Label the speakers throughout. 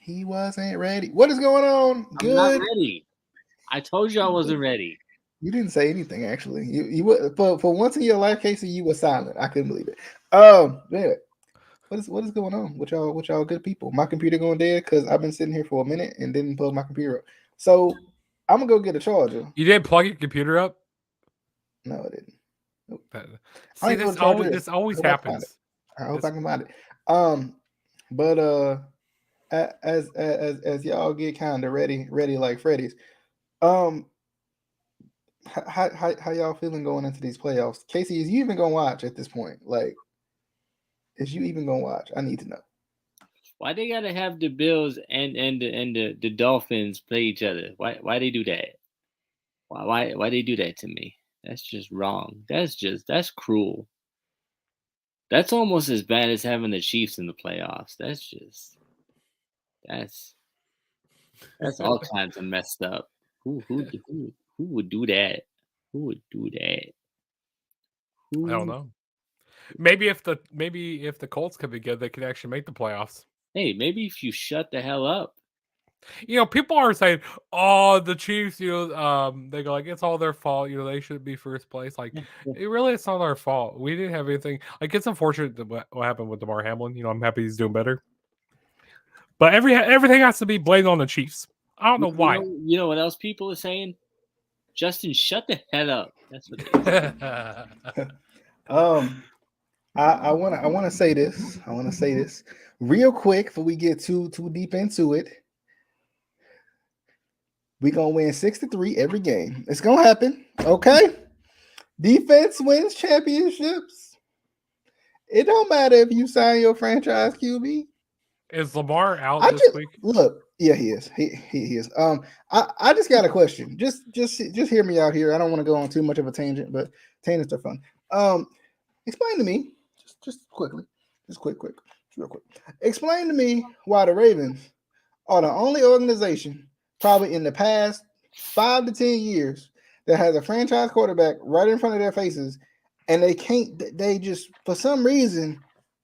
Speaker 1: He wasn't ready. What is going on?
Speaker 2: I'm not
Speaker 1: Good.
Speaker 2: ready. I told you I wasn't ready.
Speaker 1: You didn't say anything actually. For once in your life, Casey, you were silent. I couldn't believe it. Yeah. What is going on with y'all good people? My computer going dead because I've been sitting here for a minute and didn't plug my computer up. So I'm gonna go get a charger.
Speaker 3: You didn't plug your computer up?
Speaker 1: No, I didn't. Nope.
Speaker 3: That-
Speaker 1: I
Speaker 3: See,
Speaker 1: don't even know what a charger is.
Speaker 3: this
Speaker 1: I
Speaker 3: always
Speaker 1: hope I can find it.
Speaker 3: happens.
Speaker 1: I hope I
Speaker 3: This
Speaker 1: can find it. Um, but as y'all get kind of ready like Freddy's. Um, how y'all feeling going into these playoffs? Casey, is you even gonna watch at this point? Like, is you even gonna watch? I need to know.
Speaker 2: Why they gotta have the Bills and the Dolphins play each other? Why they do that? Why they do that to me? That's just wrong. That's cruel. That's almost as bad as having the Chiefs in the playoffs. That's that's all kinds of messed up. Who would do that? Who would do that?
Speaker 3: I don't
Speaker 2: Who?
Speaker 3: know. Maybe if the Colts could be good, they could actually make the playoffs.
Speaker 2: Hey, maybe if you shut the hell up.
Speaker 3: People are saying, "Oh, the Chiefs," they go like it's all their fault. They should be first place. Like, it's not our fault. We didn't have anything. Like, it's unfortunate that what happened with DeMar Hamlin. I'm happy he's doing better, but everything has to be blamed on the Chiefs. I don't know why.
Speaker 2: You know what else people are saying? Justin, shut the hell up. That's what they
Speaker 1: um, I wanna say this. I wanna say this real quick before we get too deep into it. We gonna win 6-3 every game. It's gonna happen. Okay. Defense wins championships. It don't matter if you sign your franchise QB.
Speaker 3: Is Lamar out
Speaker 1: I
Speaker 3: this
Speaker 1: just
Speaker 3: week?
Speaker 1: look. Yeah, he is. He is. I just got a question. Just hear me out here. I don't want to go on too much of a tangent, but tangents are fun. Explain to me just quickly, just real quick. Explain to me why the Ravens are the only organization probably in the past 5 to 10 years that has a franchise quarterback right in front of their faces, and they can't. They just for some reason,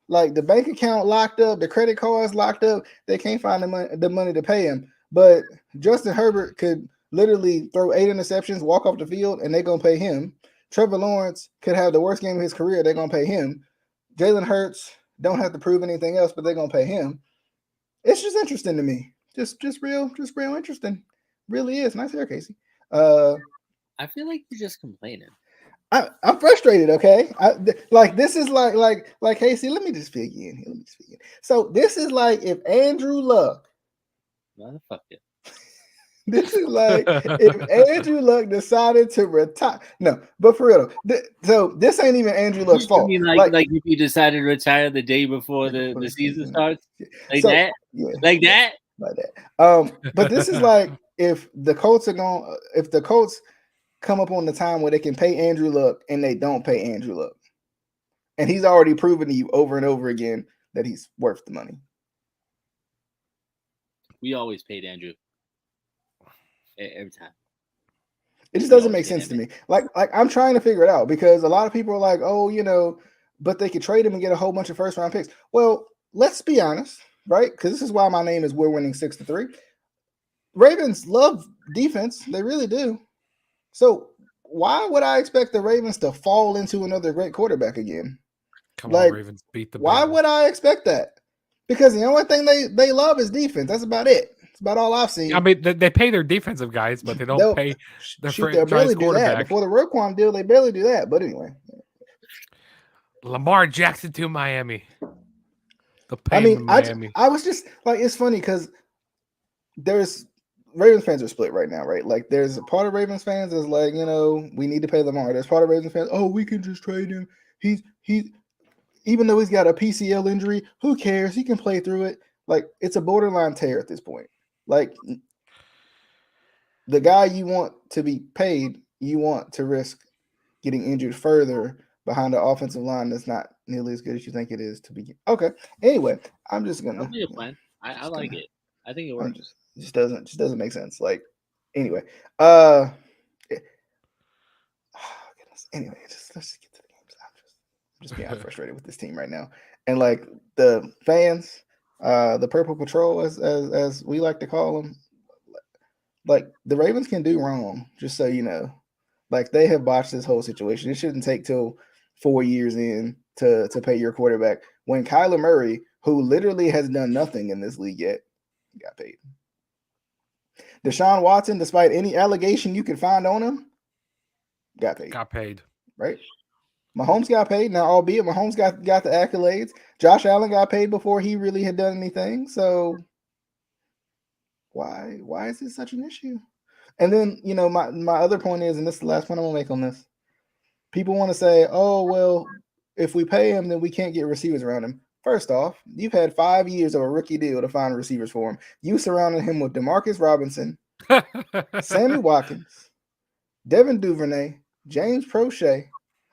Speaker 1: like the bank account locked up, the credit cards locked up. They can't find the money to pay him. But Justin Herbert could literally throw 8 interceptions, walk off the field, and they're gonna pay him. Trevor Lawrence could have the worst game of his career. They're gonna pay him. Jalen Hurts don't have to prove anything else, but they're gonna pay him. It's just interesting to me. Just real interesting. Really is. Nice hair, Casey. Uh,
Speaker 2: I feel like you're just complaining.
Speaker 1: I'm frustrated. Okay, like this is like Casey. Let me just fill you in here. Let me just fill you in. So this is like if Andrew Luck.
Speaker 2: Motherfucker.
Speaker 1: This is like if Andrew Luck decided to retire. No, but for real. So this ain't even Andrew Luck's
Speaker 2: You
Speaker 1: fault.
Speaker 2: mean like if you decided to retire the day before the season starts? Like
Speaker 1: So
Speaker 2: that?
Speaker 1: yeah,
Speaker 2: Like
Speaker 1: yeah,
Speaker 2: that?
Speaker 1: like that. But this is like if the Colts come up on the time where they can pay Andrew Luck and they don't pay Andrew Luck, and he's already proven to you over and over again that he's worth the money.
Speaker 2: We always paid Andrew every time.
Speaker 1: It just
Speaker 2: We
Speaker 1: doesn't
Speaker 2: always
Speaker 1: make
Speaker 2: paid
Speaker 1: sense
Speaker 2: him.
Speaker 1: to me. Like I'm trying to figure it out because a lot of people are like, oh, but they could trade him and get a whole bunch of first round picks. Well, let's be honest, right? Because this is why my name is We're Winning 6-3. Ravens love defense. They really do. So why would I expect the Ravens to fall into another great quarterback again?
Speaker 3: Come on,
Speaker 1: Like,
Speaker 3: Ravens, beat the
Speaker 1: why
Speaker 3: Bengals.
Speaker 1: would I expect that? Because the only thing they love is defense. That's about it. That's about all I've seen.
Speaker 3: I mean, they pay their defensive guys, but they don't
Speaker 1: They'll
Speaker 3: pay their
Speaker 1: they'll
Speaker 3: franchise
Speaker 1: barely do that.
Speaker 3: quarterback.
Speaker 1: Before the Roquan deal, they barely do that. But anyway.
Speaker 3: Lamar Jackson to Miami. They'll
Speaker 1: I
Speaker 3: pay him
Speaker 1: mean,
Speaker 3: in Miami.
Speaker 1: I was just like, it's funny because there's Ravens fans are split right now, right? Like, there's a part of Ravens fans that's like, we need to pay Lamar. There's part of Ravens fans, oh, we can just trade him. He's even though he's got a PCL injury, who cares? He can play through it. Like, it's a borderline tear at this point. Like, the guy you want to be paid, you want to risk getting injured further behind the offensive line that's not nearly as good as you think it is to begin. Okay. Anyway, I'm just
Speaker 2: That'll
Speaker 1: gonna
Speaker 2: be a plan. I
Speaker 1: just
Speaker 2: like
Speaker 1: gonna
Speaker 2: it. I think it
Speaker 1: I'm
Speaker 2: works.
Speaker 1: just doesn't make sense. Like, anyway. Uh eh, oh, goodness. Anyway, let's just get to the games. I'm just being frustrated with this team right now. And like the fans, the Purple Patrol, as we like to call them. Like the Ravens can do wrong, just so you know. Like they have botched this whole situation. It shouldn't take till 4 years in to pay your quarterback when Kyler Murray, who literally has done nothing in this league yet, got paid. Deshaun Watson, despite any allegation you can find on him, got paid.
Speaker 3: Got paid.
Speaker 1: Right? Mahomes got paid. Now, albeit Mahomes got the accolades. Josh Allen got paid before he really had done anything. So why is this such an issue? And then, you know, my other point is, and this is the last point I'm gonna make on this. People want to say, oh, well, if we pay him, then we can't get receivers around him. First off, you've had 5 years of a rookie deal to find receivers for him. You surrounded him with Demarcus Robinson, Sammy Watkins, Devin Duvernay, James Prochet.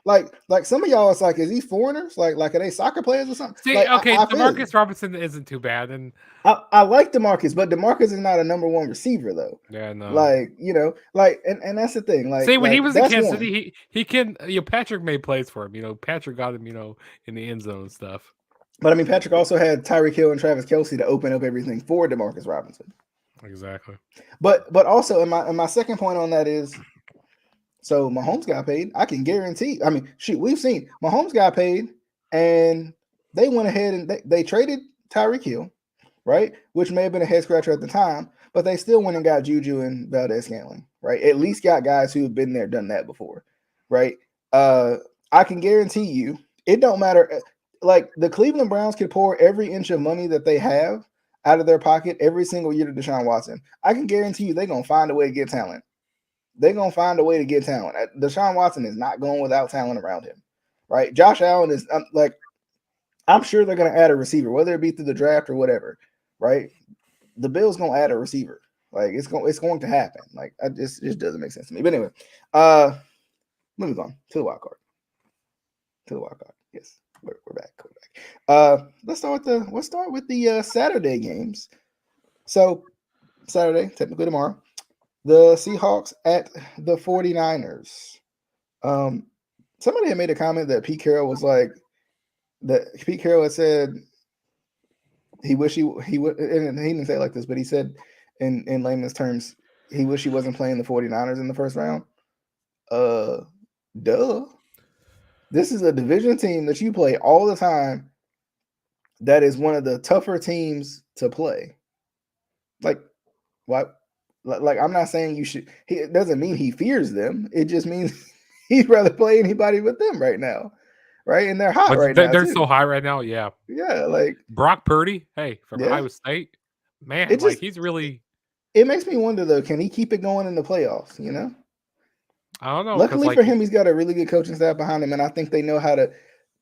Speaker 1: Like some of y'all, it's like, is he foreigners? Like are they soccer players or something?
Speaker 3: See,
Speaker 1: like,
Speaker 3: okay,
Speaker 1: I feel you.
Speaker 3: Demarcus Robinson isn't too bad, and
Speaker 1: I like DeMarcus, but DeMarcus is not a number one receiver though.
Speaker 3: yeah, no.
Speaker 1: Like, you know, like and that's the thing. Like,
Speaker 3: see, when
Speaker 1: like,
Speaker 3: he was in
Speaker 1: that's
Speaker 3: Kansas
Speaker 1: one.
Speaker 3: City, he can. You know, Patrick made plays for him. You know, Patrick got him. You know, in the end zone and stuff.
Speaker 1: But I mean, Patrick also had Tyreek Hill and Travis Kelce to open up everything for DeMarcus Robinson.
Speaker 3: Exactly.
Speaker 1: But also, in my second point on that is, so Mahomes got paid. I can guarantee. I mean, shoot, we've seen Mahomes got paid, and they went ahead and they traded Tyreek Hill, right? Which may have been a head scratcher at the time, but they still went and got Juju and Valdez-Scantling, right? At least got guys who have been there, done that before, right? I can guarantee you, it don't matter. Like the Cleveland Browns could pour every inch of money that they have out of their pocket every single year to Deshaun Watson. I can guarantee you they're going to find a way to get talent. They're going to find a way to get talent. Deshaun Watson is not going without talent around him, right? Josh Allen is I'm sure they're going to add a receiver, whether it be through the draft or whatever, right? The Bills going to add a receiver. Like it's going to happen. Like it just doesn't make sense to me. But anyway, moving on to the wild card. Yes. We're back. Let's start with the Saturday games. So Saturday, technically tomorrow, the Seahawks at the 49ers. Somebody had made a comment that Pete Carroll was like that. Pete Carroll had said he wish he would, and he didn't say it like this, but he said in layman's terms, he wish he wasn't playing the 49ers in the first round. Duh. This is a division team that you play all the time. That is one of the tougher teams to play. Like, what? Like, I'm not saying you should. It doesn't mean he fears them. It just means he'd rather play anybody with them right now, right? And they're hot right now.
Speaker 3: They're so high right now. Yeah.
Speaker 1: Yeah, like
Speaker 3: Brock Purdy. Hey, from Iowa State, man. He's really.
Speaker 1: It makes me wonder though. Can he keep it going in the playoffs? You know.
Speaker 3: I don't know.
Speaker 1: Luckily for him, he's got a really good coaching staff behind him, and I think they know how to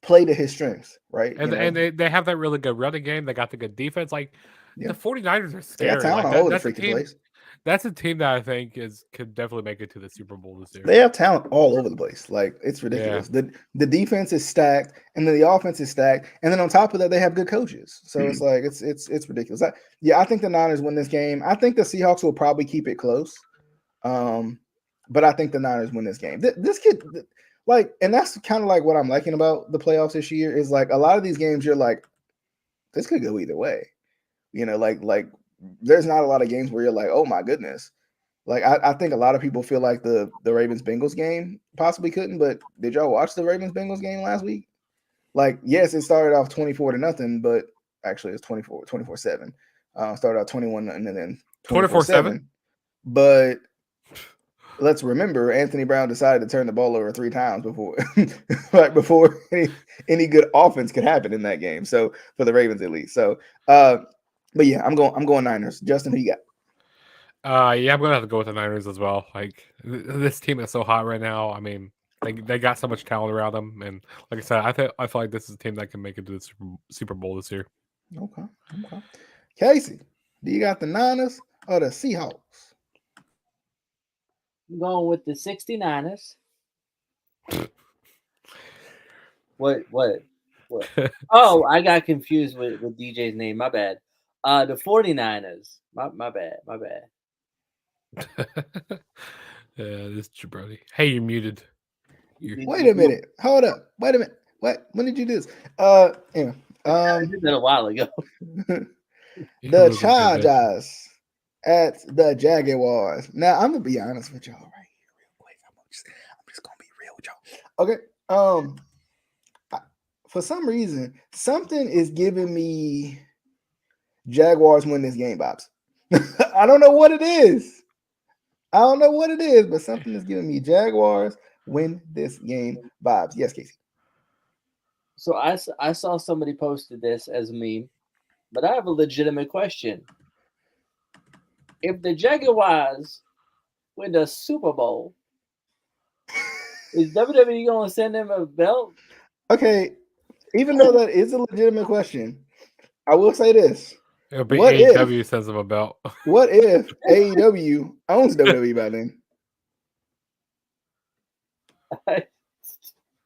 Speaker 1: play to his strengths, right?
Speaker 3: And they have that really good running game. They got the good defense. Like the 49ers are scary.
Speaker 1: They got talent all over the freaking place.
Speaker 3: That's a team that I think could definitely make it to the Super Bowl this year.
Speaker 1: They have talent all over the place. Like it's ridiculous. Yeah. The defense is stacked, and then the offense is stacked, and then on top of that, they have good coaches. So it's like it's ridiculous. I think the Niners win this game. I think the Seahawks will probably keep it close. But I think the Niners win this game. This kid, like, and that's kind of like what I'm liking about the playoffs this year is like a lot of these games you're like, this could go either way. You know, like there's not a lot of games where you're like, oh my goodness. Like I think a lot of people feel like the Ravens-Bengals game possibly couldn't, but did y'all watch the Ravens-Bengals game last week? Like, yes, it started off 24-0, but actually it's 24-7. Started out 21-0 and then 24-7. But let's remember, Anthony Brown decided to turn the ball over 3 times before, before any good offense could happen in that game. So for the Ravens, at least. So, but yeah, I'm going Niners. Justin, who you
Speaker 3: got? Yeah, I'm gonna have to go with the Niners as well. Like this team is so hot right now. I mean, they got so much talent around them, and like I said, I feel like this is a team that can make it to the Super Bowl this year.
Speaker 1: Okay. Casey, do you got the Niners or the Seahawks?
Speaker 2: I'm going with the 69ers. What? Oh, I got confused with DJ's name. My bad. The 49ers. My bad.
Speaker 3: Yeah, this is Jabroni. Hey, you're muted.
Speaker 1: Wait a minute. Hold up. Wait a minute. What? When did you do this? Anyway,
Speaker 2: I did that a while ago.
Speaker 3: You
Speaker 1: the
Speaker 3: losing conviction.
Speaker 1: Chargers at the Jaguars. Now I'm gonna be honest with y'all right here, real quick. I'm just gonna be real with y'all. Okay. For some reason, something is giving me Jaguars win this game, Bobs. I don't know what it is. But something is giving me Jaguars win this game, Bobs. Yes, Casey.
Speaker 2: So I saw somebody posted this as a meme, but I have a legitimate question. If the Jaguars win the Super Bowl, is WWE going to send them a belt?
Speaker 1: Okay, even though that is a legitimate question, I will say this.
Speaker 3: It'll be
Speaker 1: What
Speaker 3: AEW
Speaker 1: if-
Speaker 3: sends them a belt.
Speaker 1: What if AEW owns WWE by then?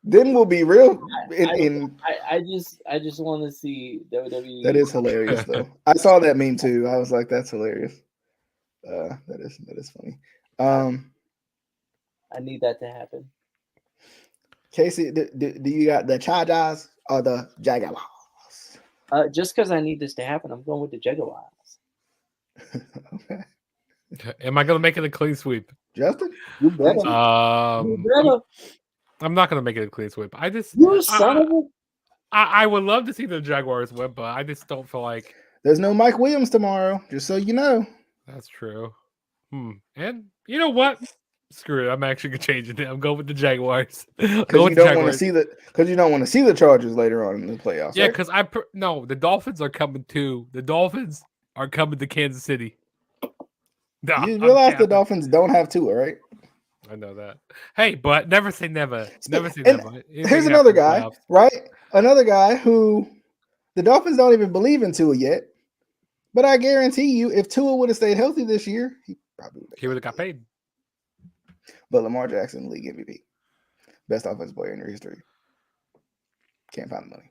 Speaker 1: Then we'll be real.
Speaker 2: I just want to see WWE.
Speaker 1: That is hilarious, though. I saw that meme too. I was like, "That's hilarious." That is funny.
Speaker 2: I need that to happen.
Speaker 1: Casey, do you got the Chargers or the Jaguars?
Speaker 2: Just because I need this to happen, I'm going with the Jaguars.
Speaker 1: Okay.
Speaker 3: Am I going to make it a clean sweep?
Speaker 1: Justin,
Speaker 2: You better.
Speaker 3: I'm not going to make it a clean sweep.
Speaker 2: You son of a.
Speaker 3: I would love to see the Jaguars win, but I just don't feel like
Speaker 1: there's no Mike Williams tomorrow. Just so you know.
Speaker 3: That's true. And you know what? Screw it. I'm actually gonna change it. I'm going with the Jaguars.
Speaker 1: Because you don't want to see the Chargers later on in the playoffs.
Speaker 3: Yeah,
Speaker 1: right?
Speaker 3: because no, the Dolphins are coming too. The Dolphins are coming to Kansas City. No,
Speaker 1: you realize the Dolphins don't have Tua, right?
Speaker 3: I know that. Hey, but never say never. Never say
Speaker 1: And
Speaker 3: never.
Speaker 1: Here's another guy, right? Another guy who the Dolphins don't even believe in Tua yet. But I guarantee you, if Tua would have stayed healthy this year, he
Speaker 3: would have got paid.
Speaker 1: But Lamar Jackson, league MVP, best offensive player in your history. Can't find the money.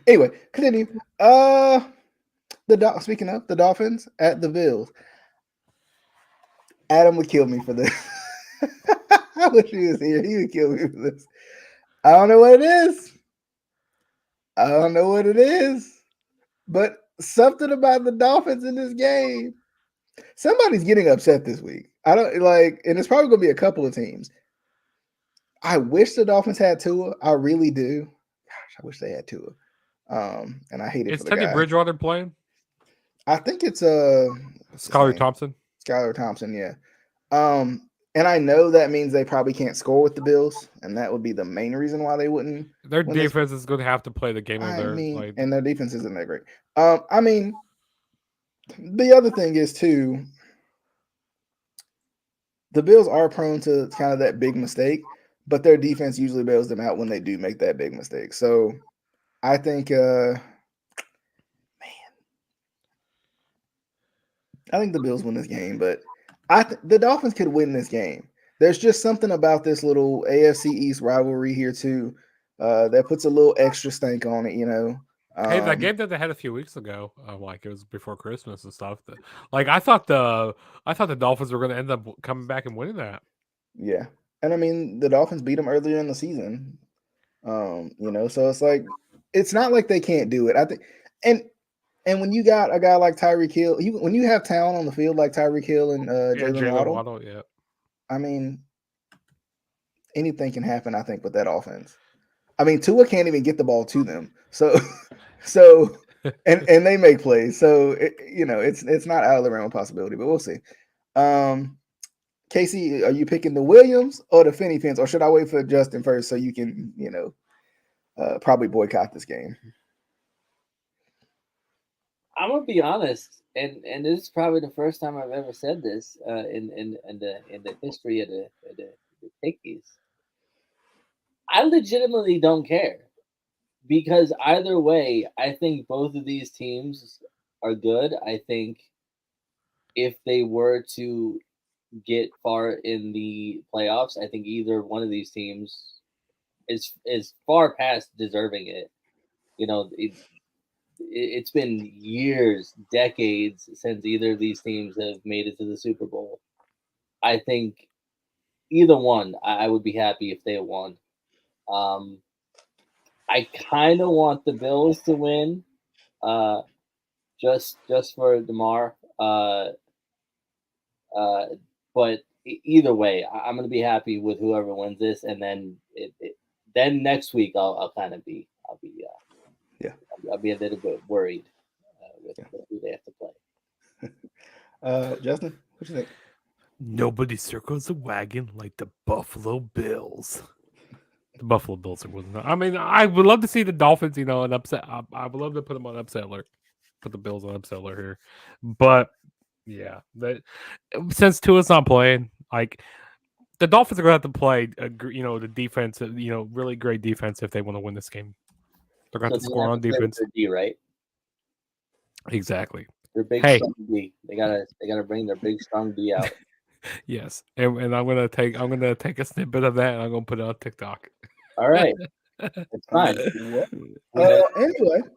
Speaker 1: Anyway, continue. Speaking of the Dolphins at the Bills, Adam would kill me for this. I wish he was here. He would kill me for this. I don't know what it is. But something about the Dolphins in this game. Somebody's getting upset this week. I don't like, and it's probably gonna be a couple of teams. I wish the Dolphins had Tua. I really do. Gosh, I wish they had Tua. And I hate it.
Speaker 3: Is
Speaker 1: for the
Speaker 3: Teddy
Speaker 1: guy.
Speaker 3: Bridgewater playing?
Speaker 1: I think it's
Speaker 3: Skylar Thompson.
Speaker 1: Skylar Thompson, yeah. And I know that means they probably can't score with the Bills, and that would be the main reason why they wouldn't.
Speaker 3: Their defense is going to have to play the game of their.
Speaker 1: And their defense isn't that great. I mean, the other thing is too, the Bills are prone to kind of that big mistake, but their defense usually bails them out when they do make that big mistake. So I think, I think the Bills win this game, but the Dolphins could win this game. There's just something about this little AFC East rivalry here too that puts a little extra stank on it, you know.
Speaker 3: Hey, that game that they had a few weeks ago, like it was before Christmas and stuff. Like I thought the Dolphins were going to end up coming back and winning that.
Speaker 1: Yeah, and I mean the Dolphins beat them earlier in the season. You know, so it's like it's not like they can't do it. I think, and when you got a guy like Tyreek Hill, when you have talent on the field like Tyreek Hill and Jalen Waddle,
Speaker 3: yeah.
Speaker 1: I mean, anything can happen. I think with that offense. I mean, Tua can't even get the ball to them. So and they make plays. So it's not out of the realm of possibility, but we'll see. Casey, are you picking the Williams or the Finney Pins, or should I wait for Justin first so you can, probably boycott this game?
Speaker 2: I'm gonna be honest, and this is probably the first time I've ever said this in the history of the Pickies. I legitimately don't care because either way, I think both of these teams are good. I think if they were to get far in the playoffs, I think either one of these teams is far past deserving it. You know, it's been years, decades since either of these teams have made it to the Super Bowl. I think either one, I would be happy if they won. I kind of want the Bills to win, just for Demar. Uh, but either way, I'm gonna be happy with whoever wins this, and then then next week I'll kind of be
Speaker 1: Yeah.
Speaker 2: I'll be a little bit worried with
Speaker 1: Yeah.
Speaker 2: who they have to play.
Speaker 1: Justin, what you think?
Speaker 3: Nobody circles the wagon like the Buffalo Bills. The Buffalo Bills are winning. I mean, I would love to see the Dolphins, an upset. I would love to put them on upset alert. Put the Bills on upset alert here. But yeah, since Tua's not playing, like the Dolphins are going to have to play, the defense, really great defense if they want to win this game. They're going to have to score on defense.
Speaker 2: D, right?
Speaker 3: Exactly.
Speaker 2: Their big strong D. They gotta bring their big strong D out.
Speaker 3: Yes, and I'm gonna take a snippet of that and I'm gonna put it on TikTok.
Speaker 2: All right, it's fine.
Speaker 1: Anyway,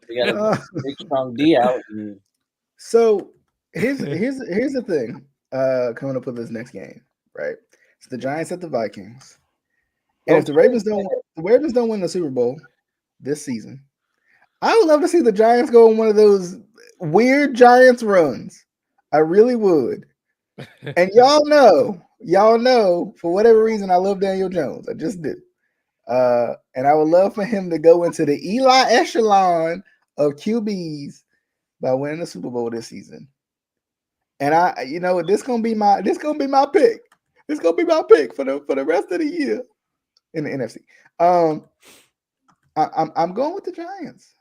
Speaker 2: we got a big strong D out.
Speaker 1: So here's the thing. Coming up with this next game, right? It's the Giants at the Vikings, and if the Ravens don't win the Super Bowl this season, I would love to see the Giants go on one of those weird Giants runs. I really would. And y'all know, for whatever reason, I love Daniel Jones. I just do. And I would love for him to go into the Eli echelon of QBs by winning the Super Bowl this season. And this gonna be my pick. This gonna be my pick for the rest of the year in the NFC. I'm going with the Giants.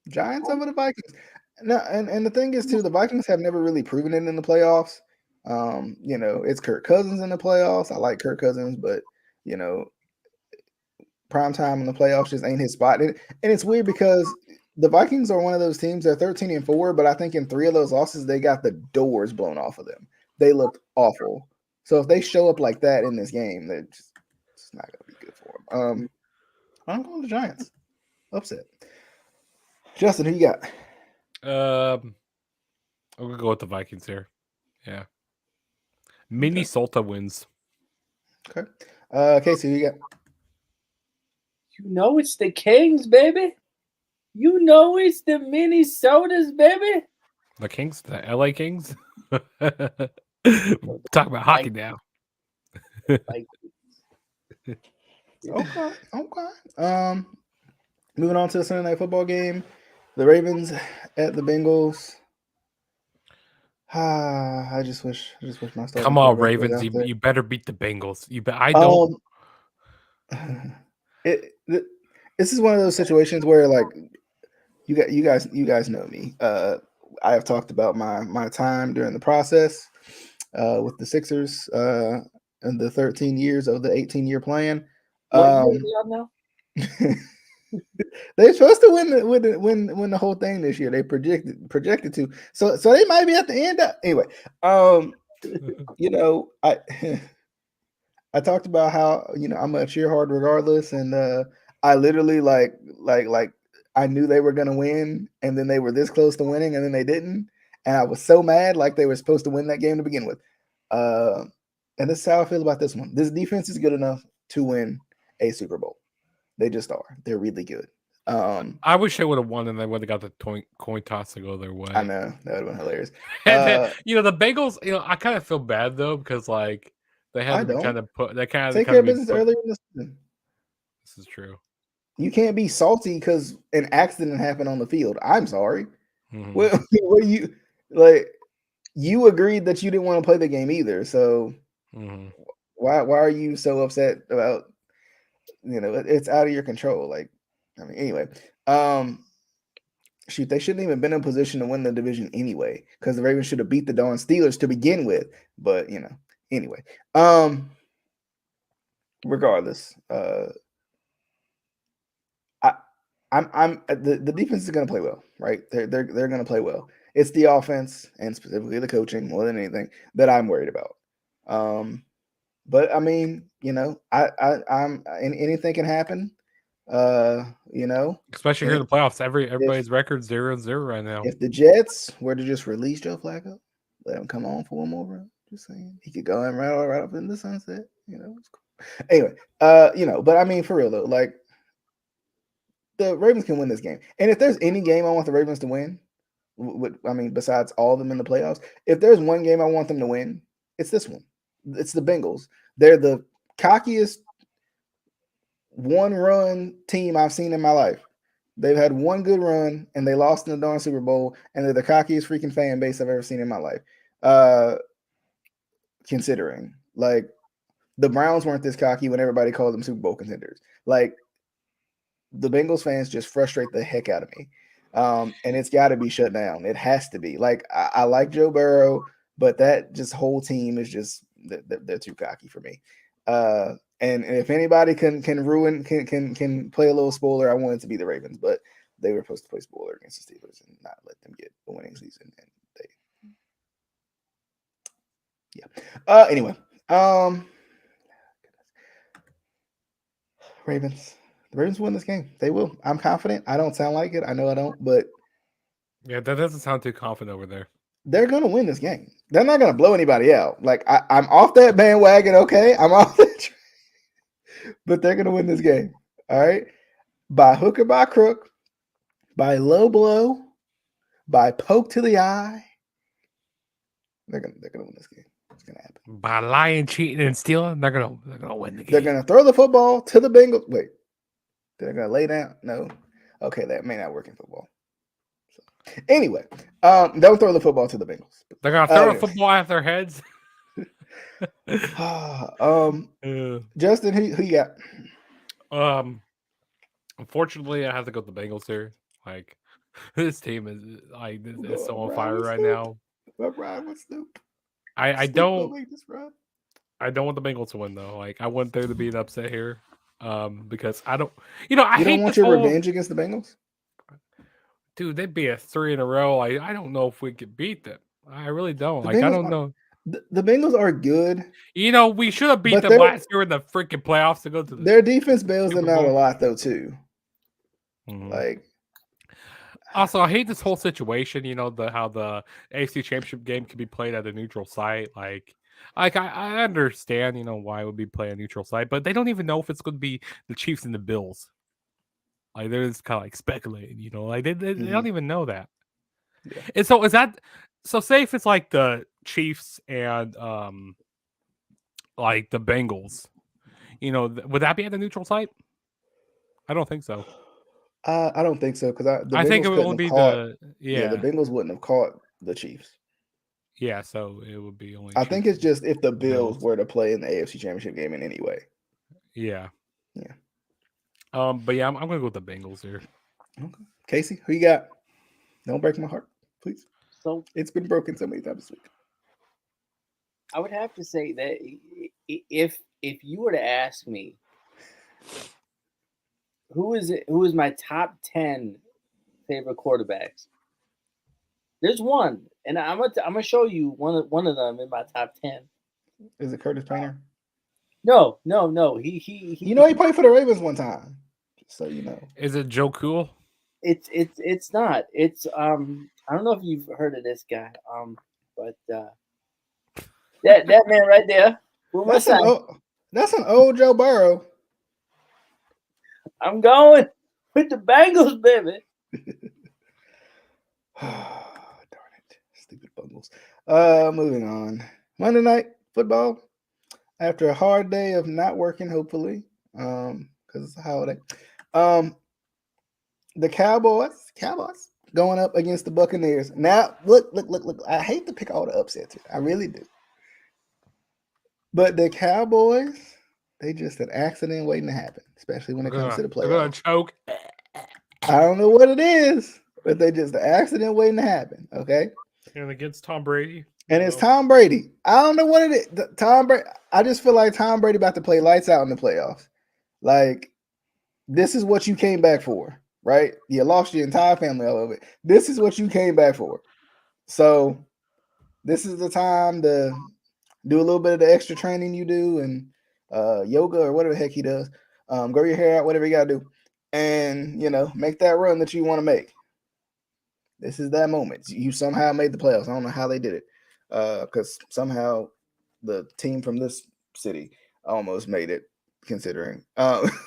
Speaker 1: Giants over the Vikings. No, and the thing is too, the Vikings have never really proven it in the playoffs. It's Kirk Cousins in the playoffs. I like Kirk Cousins, but prime time in the playoffs just ain't his spot. And it's weird because the Vikings are one of those teams. They're 13-4, but I think in 3 of those losses they got the doors blown off of them. They looked awful. So if they show up like that in this game, it's not going to be good for them. I'm going to the Giants. Upset. Justin, who you got?
Speaker 3: I'm gonna go with the Vikings here. Yeah. Minnesota wins.
Speaker 1: Okay. Casey, who you got?
Speaker 2: It's the Kings, baby. It's the Minnesotas, baby.
Speaker 3: The Kings, the LA Kings. Talk about hockey now.
Speaker 1: Okay. Moving on to the Sunday Night Football game, the Ravens at the Bengals. I just wish my starting.
Speaker 3: Come on, Ravens! You better beat the Bengals. I don't.
Speaker 1: This is one of those situations where, like, you guys know me. I have talked about my time during the process with the Sixers and the 13 years of the 18-year plan. They're supposed to win the whole thing this year. They projected to. So they might be at the end. Anyway, I talked about how I'm a cheer hard regardless, and I literally like I knew they were gonna win, and then they were this close to winning, and then they didn't, and I was so mad, like they were supposed to win that game to begin with. And this is how I feel about this one. This defense is good enough to win a Super Bowl. They just are. They're really good.
Speaker 3: I wish they would have won and they would have got the coin toss to go their way.
Speaker 1: I know. That would have been hilarious.
Speaker 3: And then, the Bengals, I kind of feel bad though, because like they had to kind of take
Speaker 1: care of business earlier in the season.
Speaker 3: This is true.
Speaker 1: You can't be salty because an accident happened on the field. I'm sorry.
Speaker 3: Mm-hmm.
Speaker 1: What you like? You agreed that you didn't want to play the game either. So why are you so upset about? It's out of your control. Like, anyway. Shoot, they shouldn't even been in a position to win the division anyway, because the Ravens should have beat the darn Steelers to begin with. But anyway. Regardless, the defense is going to play well, right? They're going to play well. It's the offense and specifically the coaching more than anything that I'm worried about. But I mean, I'm anything can happen.
Speaker 3: Especially here in the playoffs, everybody's record 0-0 right now.
Speaker 1: If the Jets were to just release Joe Flacco, let him come on for one more run, just saying he could go and right up in the sunset. It's cool. Anyway, but I mean, for real though, like the Ravens can win this game. And if there's any game I want the Ravens to win, besides all of them in the playoffs, if there's one game I want them to win, it's this one. It's the Bengals. They're the cockiest one-run team I've seen in my life. They've had one good run, and they lost in the darn Super Bowl, and they're the cockiest freaking fan base I've ever seen in my life. Considering, like, the Browns weren't this cocky when everybody called them Super Bowl contenders. Like, the Bengals fans just frustrate the heck out of me. And it's got to be shut down. It has to be. Like, I like Joe Burrow, but that just whole team is just they're too cocky for me. And if anybody can play a little spoiler, I want it to be the Ravens, but they were supposed to play spoiler against the Steelers and not let them get the winning season. And anyway, Ravens. The Ravens win this game. They will. I'm confident. I don't sound like it. I know I don't, but
Speaker 3: Yeah, that doesn't sound too confident over there.
Speaker 1: they're gonna win this game. They're not gonna blow anybody out. Like, I'm off that bandwagon. Okay, I'm off that train. But they're gonna win this game. All right, by hook or by crook, by low blow, by poke to the eye. They're gonna win this game. It's gonna happen.
Speaker 3: By lying, cheating, and stealing, they're gonna win the game.
Speaker 1: They're gonna throw the football to the Bengals. Wait, they're gonna lay down. No, okay, that may not work in football. So, anyway, don't throw the football to the Bengals.
Speaker 3: They're gonna throw a football at their heads.
Speaker 1: Justin, who you got?
Speaker 3: Unfortunately, I have to go with the Bengals here. Like, this team is so on fire right now.
Speaker 1: Ryan with Snoop.
Speaker 3: I don't want the Bengals to win though. Like, I want there to be an upset here, because I don't. I hate
Speaker 1: don't want your revenge against the Bengals,
Speaker 3: dude. They'd be a 3 in a row. I don't know if we could beat them. I really don't. Like, I don't know.
Speaker 1: The Bengals are good.
Speaker 3: We should have beat them last year in the freaking playoffs to go to
Speaker 1: their defense bails them out a lot though too. Mm-hmm. Like,
Speaker 3: also, I hate this whole situation. How the AFC Championship game can be played at a neutral site. Like I understand, why it would be played at a neutral site, but they don't even know if it's going to be the Chiefs and the Bills. Like, they're just kind of like speculating. Like they don't even know that. Yeah. And so say if it's like the Chiefs and like the Bengals, would that be at the neutral site? I don't think so.
Speaker 1: I don't think so, because
Speaker 3: I think it would be the
Speaker 1: Bengals wouldn't have caught the Chiefs.
Speaker 3: Yeah, so it would be only.
Speaker 1: I think it's just if the Bills were to play in the AFC Championship game in any way.
Speaker 3: Yeah. But yeah, I'm gonna go with the Bengals here.
Speaker 1: Okay, Casey, who you got? Don't break my heart, please.
Speaker 4: So
Speaker 1: it's been broken so many times this week.
Speaker 4: I would have to say that if you were to ask me, who is my top 10 favorite quarterbacks? There's one, and I'm gonna show you one of them in my top 10.
Speaker 1: Is it Curtis Painter?
Speaker 4: No. He
Speaker 1: he played for the Ravens one time, just so you know.
Speaker 3: Is it Joe Cool?
Speaker 4: It's not. It's I don't know if you've heard of this guy. But that man right there.
Speaker 1: That's an old Joe Burrow.
Speaker 4: I'm going with the Bengals, baby.
Speaker 1: Darn it. Stupid Bengals. Moving on. Monday Night Football. After a hard day of not working, hopefully, because it's a holiday. The Cowboys going up against the Buccaneers. Now, look. I hate to pick all the upsets here. I really do. But the Cowboys, they just an accident waiting to happen, especially when it comes to the playoffs.
Speaker 3: They're going to choke.
Speaker 1: I don't know what it is, but they just an accident waiting to happen, okay?
Speaker 3: And against Tom Brady.
Speaker 1: And it's Tom Brady. I don't know what it is. Tom Brady. I just feel like Tom Brady about to play lights out in the playoffs. Like, this is what you came back for, right? You lost your entire family all of it. This is what you came back for. So this is the time to do a little bit of the extra training you do and yoga or whatever the heck he does. Grow your hair out, whatever you got to do. And, make that run that you want to make. This is that moment. You somehow made the playoffs. I don't know how they did it. Because somehow the team from this city almost made it, considering.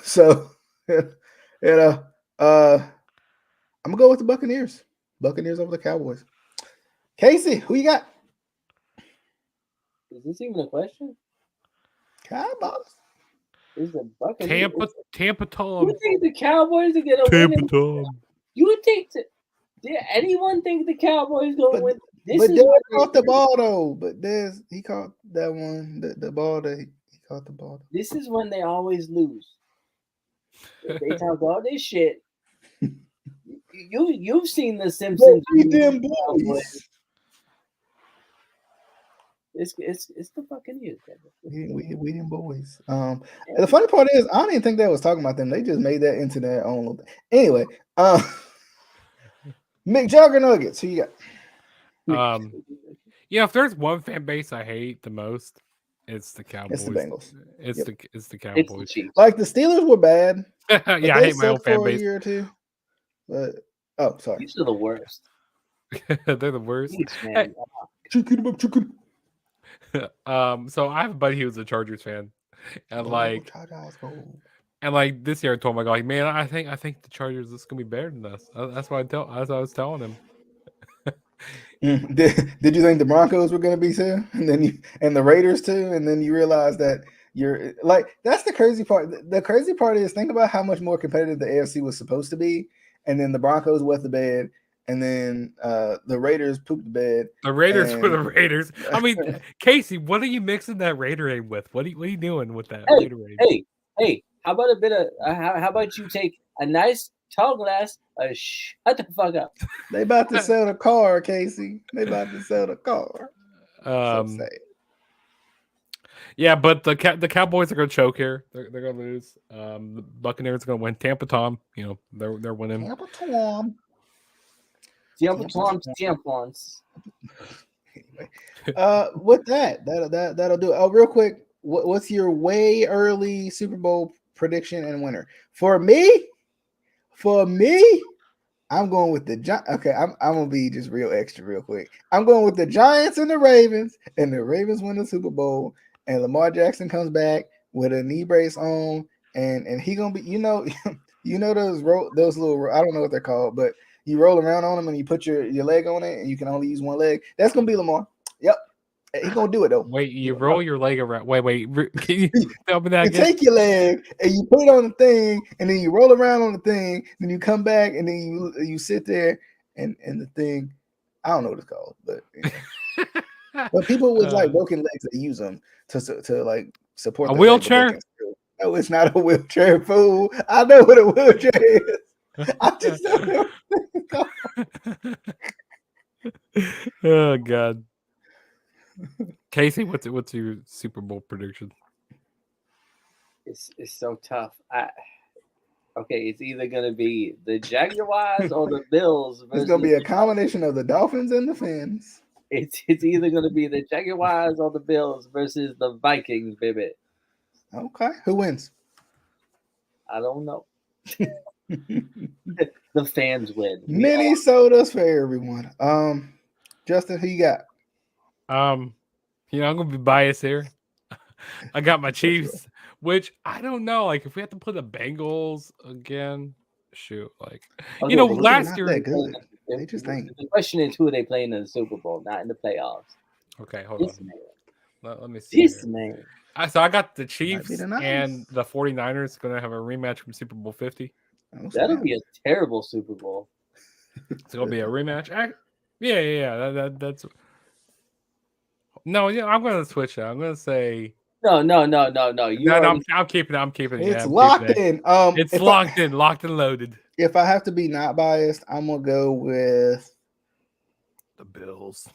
Speaker 1: So, I'm gonna go with the Buccaneers. Buccaneers over the Cowboys. Casey, who you got?
Speaker 4: Is this even a question?
Speaker 1: Cowboys.
Speaker 4: Is the Buccaneers?
Speaker 3: Tampa
Speaker 4: You
Speaker 3: Tom.
Speaker 4: think the Cowboys are gonna win?
Speaker 3: Tampa Tom.
Speaker 4: You think did anyone think the Cowboys gonna win?
Speaker 1: But
Speaker 4: is
Speaker 1: Dez
Speaker 4: what
Speaker 1: caught the ball though. But Dez, he caught that one. The ball that he caught the ball.
Speaker 4: This is when they always lose. They talk all this shit. You've seen the Simpsons.
Speaker 1: Beat them boys.
Speaker 4: It's the Buccaneers.
Speaker 1: We them boys. The funny part is, I don't even think they was talking about them. They just made that into their own little thing. Anyway, McJugger Nuggets. Who you got?
Speaker 3: Yeah, if there's one fan base I hate the most, it's the Cowboys.
Speaker 1: It's the Bengals.
Speaker 3: It's
Speaker 1: Yep.
Speaker 3: the
Speaker 4: It's the
Speaker 3: Cowboys.
Speaker 4: Chiefs.
Speaker 1: Like the Steelers were bad.
Speaker 3: Yeah,
Speaker 1: but
Speaker 3: I
Speaker 1: they
Speaker 3: hate my own
Speaker 1: sucked
Speaker 3: fan
Speaker 1: for a
Speaker 3: base.
Speaker 1: year or two. But sorry.
Speaker 4: These are the worst.
Speaker 3: They're the worst.
Speaker 4: Chiefs, man.
Speaker 3: So I have a buddy who was a Chargers fan, and like this year I told him, like, man, I think the Chargers is gonna be better than us. That's what I was telling him.
Speaker 1: Did you think the Broncos were going to be too, and the Raiders too, and then you realize that you're like, that's the crazy part. The crazy part is, think about how much more competitive the AFC was supposed to be, and then the Broncos wet the bed, and then the Raiders pooped the bed.
Speaker 3: The Raiders were the Raiders. I mean, Casey, what are you mixing that Raiderade with? What are you doing with that Raiderade?
Speaker 4: Hey, how about a bit of how about you take a nice tall glass? Shut the fuck up.
Speaker 1: They about to sell the car, Casey. They about to sell the car. So sad.
Speaker 3: Yeah, but the Cowboys are gonna choke here. They're gonna lose. The Buccaneers are gonna win. Tampa Tom, they're winning.
Speaker 1: Tampa Tom. Anyway, with that'll do it. Oh, real quick, what's your way early Super Bowl prediction and winner? For me, I'm going with the Giants. Okay, I'm gonna be just real extra, real quick. I'm going with the Giants and the Ravens win the Super Bowl, and Lamar Jackson comes back with a knee brace on, and he gonna be, those little, I don't know what they're called, but you roll around on them and you put your leg on it, and you can only use one leg. That's gonna be Lamar. Yep, he's gonna do it though.
Speaker 3: Wait, you roll your leg around. Wait. Can you tell me that
Speaker 1: You
Speaker 3: again?
Speaker 1: take your leg and you put it on the thing, and then you roll around on the thing. Then you come back, and then you sit there, and the thing, I don't know what it's called, but but people with like broken legs, they use them to like support
Speaker 3: a
Speaker 1: their
Speaker 3: wheelchair.
Speaker 1: leg, no, it's not a wheelchair, fool. I know what a wheelchair is. I just don't know what it's called.
Speaker 3: Oh God. Casey, what's your Super Bowl prediction?
Speaker 4: It's so tough. It's either gonna be the Jaguars or the Bills.
Speaker 1: It's gonna be a combination of the Dolphins and the Fins.
Speaker 4: It's either gonna be the Jaguars or the Bills versus the Vikings, baby.
Speaker 1: Okay, who wins?
Speaker 4: I don't know. The fans win.
Speaker 1: Minnesota's for everyone. Justin, who you got?
Speaker 3: I'm gonna be biased here. I got my Chiefs, which I don't know. Like, if we have to play the Bengals again, shoot. Like, last year.
Speaker 1: That good. They just ain't.
Speaker 4: The question is, who are they playing in the Super Bowl, not in the playoffs?
Speaker 3: Okay, hold
Speaker 4: This
Speaker 3: on.
Speaker 4: man.
Speaker 3: Let me see.
Speaker 4: This man.
Speaker 3: So I got the Chiefs
Speaker 1: the Niners.
Speaker 3: and the 49ers going to have a rematch from Super Bowl 50.
Speaker 4: That'll be a terrible Super Bowl.
Speaker 3: It's going to be a rematch. Yeah. That's. No, I'm going to switch that. I'm going to say.
Speaker 4: No.
Speaker 3: I'm keeping it. I'm keeping it.
Speaker 1: It's
Speaker 3: I'm
Speaker 1: locked
Speaker 3: keeping
Speaker 1: in.
Speaker 3: It's locked and loaded.
Speaker 1: If I have to be not biased, I'm gonna go with
Speaker 3: the Bills.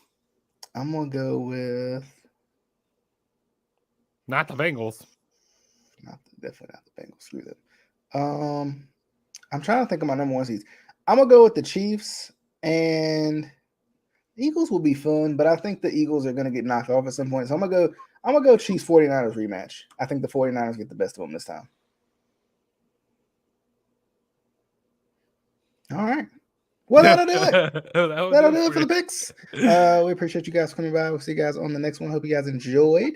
Speaker 1: I'm gonna go with
Speaker 3: not the Bengals.
Speaker 1: Definitely not the Bengals. Screw them. I'm trying to think of my number one seeds. I'm gonna go with the Chiefs, and the Eagles will be fun, but I think the Eagles are gonna get knocked off at some point. So I'm gonna go Chiefs 49ers rematch. I think the 49ers get the best of them this time. All right. Well, that'll do it. That'll do it for the picks. We appreciate you guys coming by. We'll see you guys on the next one. Hope you guys enjoyed.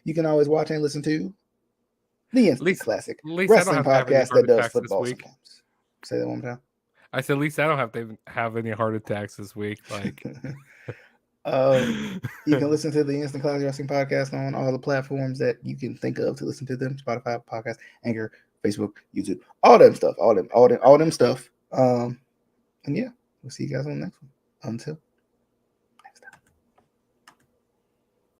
Speaker 1: You can always watch and listen to the Instant Classic Wrestling Podcast that does football sometimes. Say that one more
Speaker 3: I said, at least I don't have to have any heart attacks this week. Like,
Speaker 1: time. You can listen to the Instant Classic Wrestling podcast on all the platforms that you can think of to listen to them: Spotify, Podcast, Anchor, Facebook, YouTube, all them stuff, all them stuff. And yeah, we'll see you guys on the next one. Until